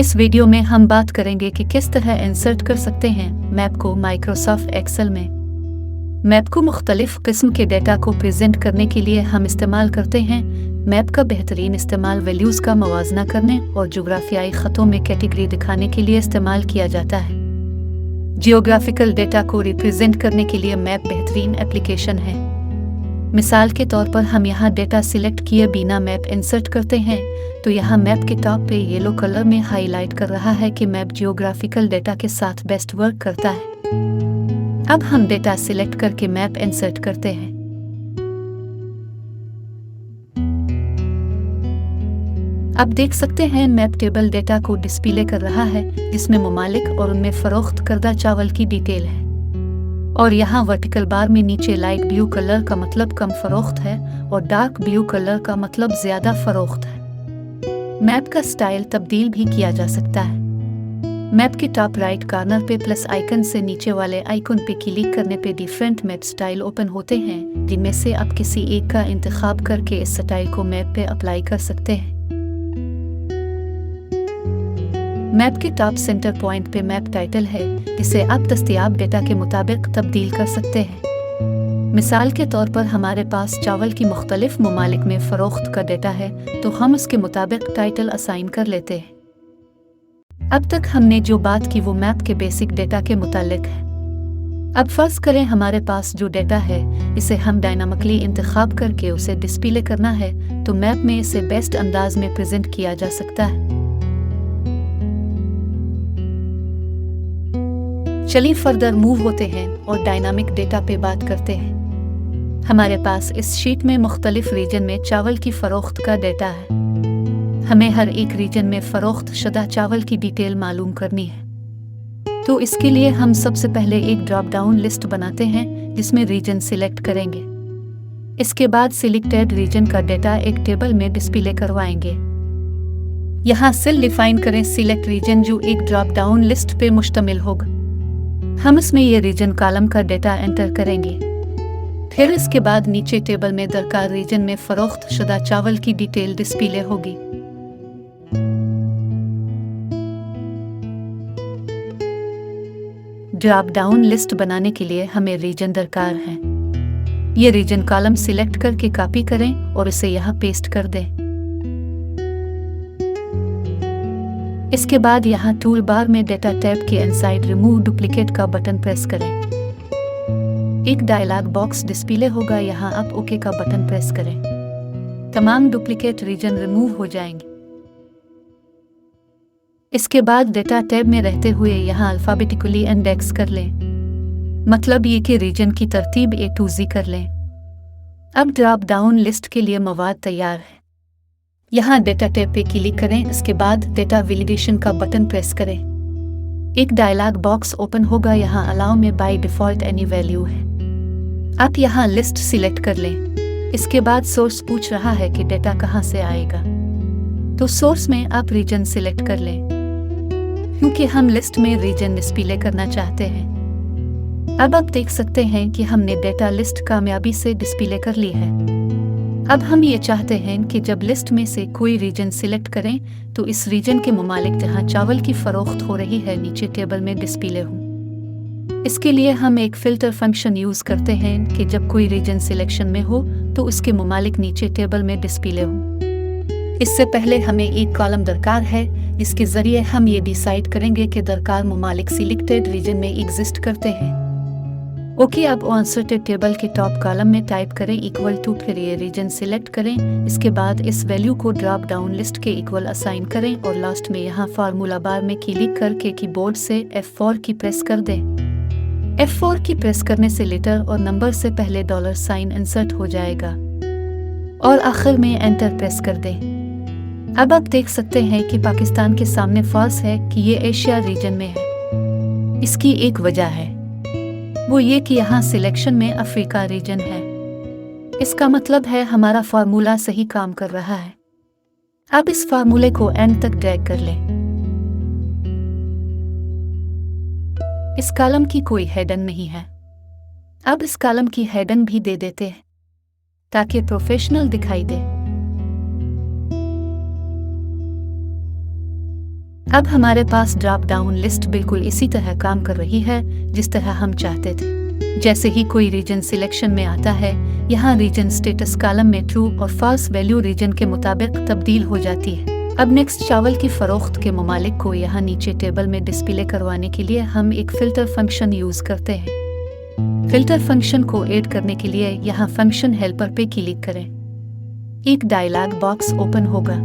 इस वीडियो में हम बात करेंगे कि किस तरह इंसर्ट कर सकते हैं मैप को माइक्रोसॉफ्ट एक्सेल में। मैप को मुख्तलिफ किस्म के डेटा को प्रेजेंट करने के लिए हम इस्तेमाल करते हैं। मैप का बेहतरीन इस्तेमाल वैल्यूज़ का मवाजना करने और जोग्राफियाई ख़तों में कैटेगरी दिखाने के लिए इस्तेमाल किया जाता है। जियोग्राफिकल डेटा को रिप्रेजेंट करने के लिए मैप बेहतरीन एप्लीकेशन है। मिसाल के तौर पर हम यहाँ डेटा सिलेक्ट किए बिना मैप इंसर्ट करते हैं तो यहाँ मैप के टॉप पे येलो कलर में हाईलाइट कर रहा है कि मैप जियोग्राफिकल डेटा के साथ बेस्ट वर्क करता है। अब हम डेटा सिलेक्ट करके मैप इंसर्ट करते हैं। अब देख सकते हैं मैप टेबल डेटा को डिस्प्ले कर रहा है जिसमें ममालिक और उनमें फरोख्त करदा चावल की डिटेल है। और यहाँ वर्टिकल बार में नीचे लाइट ब्लू कलर का मतलब कम फरोख्त है और डार्क ब्लू कलर का मतलब ज्यादा फरोख्त है। मैप का स्टाइल तब्दील भी किया जा सकता है। मैप के टॉप राइट कॉर्नर पे प्लस आइकन से नीचे वाले आइकन पे क्लिक करने पे डिफरेंट मैप स्टाइल ओपन होते हैं जिनमें से आप किसी एक का इंतखाब करके इस स्टाइल को मैप पे अप्लाई कर सकते हैं। मैप के टॉप सेंटर पॉइंट पे मैप टाइटल है जिसे आप दस्तयाब डेटा के मुताबिक तब्दील कर सकते हैं। मिसाल के तौर पर हमारे पास चावल की मुख्तलिफ ममालिक में फ़रोख्त का डेटा है तो हम उसके मुताबिक टाइटल असाइन कर लेते हैं। अब तक हमने जो बात की वो मैप के बेसिक डेटा के मुतालिक है। अब फर्ज करें हमारे पास जो डेटा है इसे हम डायनामिकली इंतखाब करके उसे डिस्प्ले करना है तो मैप में इसे बेस्ट अंदाज में प्रेजेंट किया जा सकता है। चलिए फर्दर मूव होते हैं और डायनामिक डेटा पे बात करते हैं। हमारे पास इस शीट में मुख्तलिफ रीजन में चावल की फ़रोख्त का डेटा है। हमें हर एक रीजन में फ़रोख्त शुदा चावल की डिटेल मालूम करनी है तो इसके लिए हम सबसे पहले एक ड्रॉप डाउन लिस्ट बनाते हैं जिसमें रीजन सिलेक्ट करेंगे। इसके बाद सिलेक्टेड रीजन का डेटा एक टेबल में डिस्प्ले करवाएंगे। यहाँ सेल डिफाइन करें सिलेक्ट रीजन जो एक ड्रॉप डाउन लिस्ट पे मुश्तमिल होगा। हम इसमें ये रीजन कॉलम का डेटा एंटर करेंगे। फिर इसके बाद नीचे टेबल में दरकार रीजन में फरोख्त शुदा चावल की डिटेल डिस्प्ले होगी। ड्रॉप डाउन लिस्ट बनाने के लिए हमें रीजन दरकार है। ये रीजन कॉलम सिलेक्ट करके कॉपी करें और इसे यहाँ पेस्ट कर दें। इसके बाद यहाँ टूल बार में डेटा टैब के इनसाइड रिमूव डुप्लीकेट का बटन प्रेस करें। एक डायलॉग बॉक्स डिस्प्ले होगा, यहाँ आप ओके का बटन प्रेस करें। तमाम डुप्लीकेट रीजन रिमूव हो जाएंगे। इसके बाद डेटा टैब में रहते हुए यहाँ अल्फाबेटिकली इंडेक्स कर लें, मतलब ये कि रीजन की तरतीब A to Z कर लें। अब ड्रॉप डाउन लिस्ट के लिए मवाद तैयार है। यहाँ डेटा टैब पे क्लिक करें। इसके बाद डेटा वैलिडेशन का बटन प्रेस करें। एक डायलॉग बॉक्स ओपन होगा, यहाँ अलाउ में बाय डिफ़ॉल्ट एनी वैल्यू है। आप यहाँ लिस्ट सिलेक्ट कर लें। इसके बाद सोर्स पूछ रहा है कि डेटा कहाँ से आएगा तो सोर्स में आप रीजन सिलेक्ट कर लें क्योंकि हम लिस्ट में रीजन डिस्प्ले करना चाहते हैं। अब आप देख सकते हैं कि हमने डेटा लिस्ट कामयाबी से डिस्प्ले कर ली है। अब हम ये चाहते हैं कि जब लिस्ट में से कोई रीजन सिलेक्ट करें तो इस रीजन के ममालिक जहां चावल की फ़रोख्त हो रही है नीचे टेबल में डिस्प्ले हो। इसके लिए हम एक फ़िल्टर फंक्शन यूज़ करते हैं कि जब कोई रीजन सिलेक्शन में हो तो उसके ममालिक नीचे टेबल में डिस्प्ले हो। इससे पहले हमें एक कॉलम दरकार है जिसके ज़रिए हम ये डिसाइड करेंगे कि दरकार ममालिक सिलेक्टेड रीजन में एग्जिस्ट करते हैं। ओके, अब अनसर्टेड टेबल के टॉप कॉलम में टाइप करें इक्वल टू, फिर ये रीजन सिलेक्ट करें। इसके बाद इस वैल्यू को ड्रॉप डाउन लिस्ट के इक्वल असाइन करें और लास्ट में यहाँ फार्मूला बार में क्लिक करके कीबोर्ड से F4 की प्रेस कर दें। F4 की प्रेस करने से लेटर और नंबर से पहले डॉलर साइन इंसर्ट हो जाएगा और आखिर में एंटर प्रेस कर दें। अब आप देख सकते हैं कि पाकिस्तान के सामने फॉल्स है कि ये एशिया रीजन में है। इसकी एक वजह है वो ये कि यहाँ सिलेक्शन में अफ्रीका रीजन है। इसका मतलब है हमारा फार्मूला सही काम कर रहा है। अब इस फार्मूले को एंड तक ड्रैग कर लें। इस कॉलम की कोई हेडन नहीं है। अब इस कॉलम की हेडन भी दे देते हैं ताकि प्रोफेशनल दिखाई दे। अब हमारे पास ड्रॉप डाउन लिस्ट बिल्कुल इसी तरह काम कर रही है जिस तरह हम चाहते थे। जैसे ही कोई रीजन सिलेक्शन में आता है, यहाँ रीजन स्टेटस कॉलम में ट्रू और फॉल्स वैल्यू रीजन के मुताबिक तब्दील हो जाती है। अब नेक्स्ट चावल की फरोख्त के ममालिक को यहाँ नीचे टेबल में डिस्प्ले करवाने के लिए हम एक फ़िल्टर फंक्शन यूज़ करते हैं। फ़िल्टर फंक्शन को ऐड करने के लिए यहाँ फंक्शन हेल्पर पे क्लिक करें। एक डायलॉग बॉक्स ओपन होगा।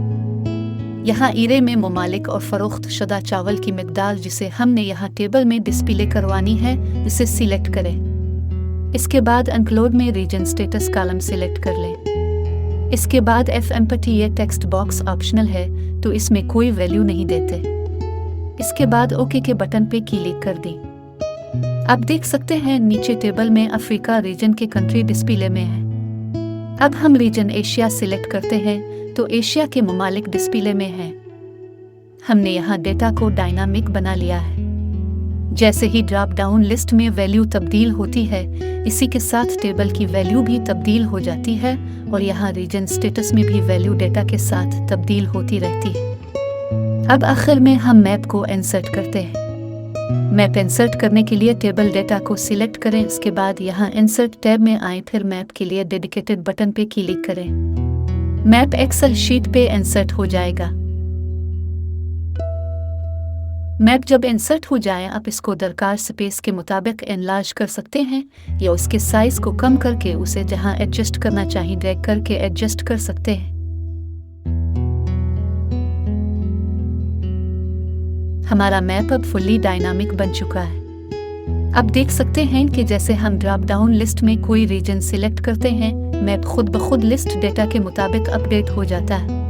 यहाँ इरे में ममालिक और फरोख्त शुदा चावल की मिकदार जिसे हमने यहाँ टेबल में डिस्प्ले करवानी है, इसे सिलेक्ट करें। इसके बाद इंक्लूड में रीजन स्टेटस कॉलम सिलेक्ट कर लें। इसके बाद FMPT ये टेक्स्ट बॉक्स ऑप्शनल है तो इसमें कोई वैल्यू नहीं देते। इसके बाद ओके के बटन पे क्लिक कर दी। आप देख सकते हैं नीचे टेबल में अफ्रीका रीजन के कंट्री डिस्प्ले में है। अब हम रीजन एशिया सिलेक्ट करते हैं तो एशिया के ममालिक डिस्प्ले में है। हमने यहाँ डेटा को डायनामिक बना लिया है। जैसे ही ड्रॉप डाउन लिस्ट में वैल्यू तब्दील होती है, इसी के साथ टेबल की वैल्यू भी तब्दील हो जाती है और यहाँ रीजन स्टेटस में भी वैल्यू डेटा के साथ तब्दील होती रहती है। अब आखिर में हम मैप को इंसर्ट करते हैं। मैप इंसर्ट करने के लिए टेबल डेटा को सिलेक्ट करें। इसके बाद यहाँ इंसर्ट टैब में आए, फिर मैप के लिए डेडिकेटेड बटन पे क्लिक करें। मैप एक्सेल शीट पे इंसर्ट हो जाएगा। मैप जब इंसर्ट हो जाए, आप इसको दरकार स्पेस के मुताबिक एनलार्ज कर सकते हैं या उसके साइज को कम करके उसे जहां एडजस्ट करना चाहिए ड्रैग करके एडजस्ट कर सकते हैं। हमारा मैप अब फुल्ली डायनामिक बन चुका है। अब देख सकते हैं कि जैसे हम ड्रॉप डाउन लिस्ट में कोई रीजन सिलेक्ट करते हैं, मैप खुद ब खुद लिस्ट डेटा के मुताबिक अपडेट हो जाता है।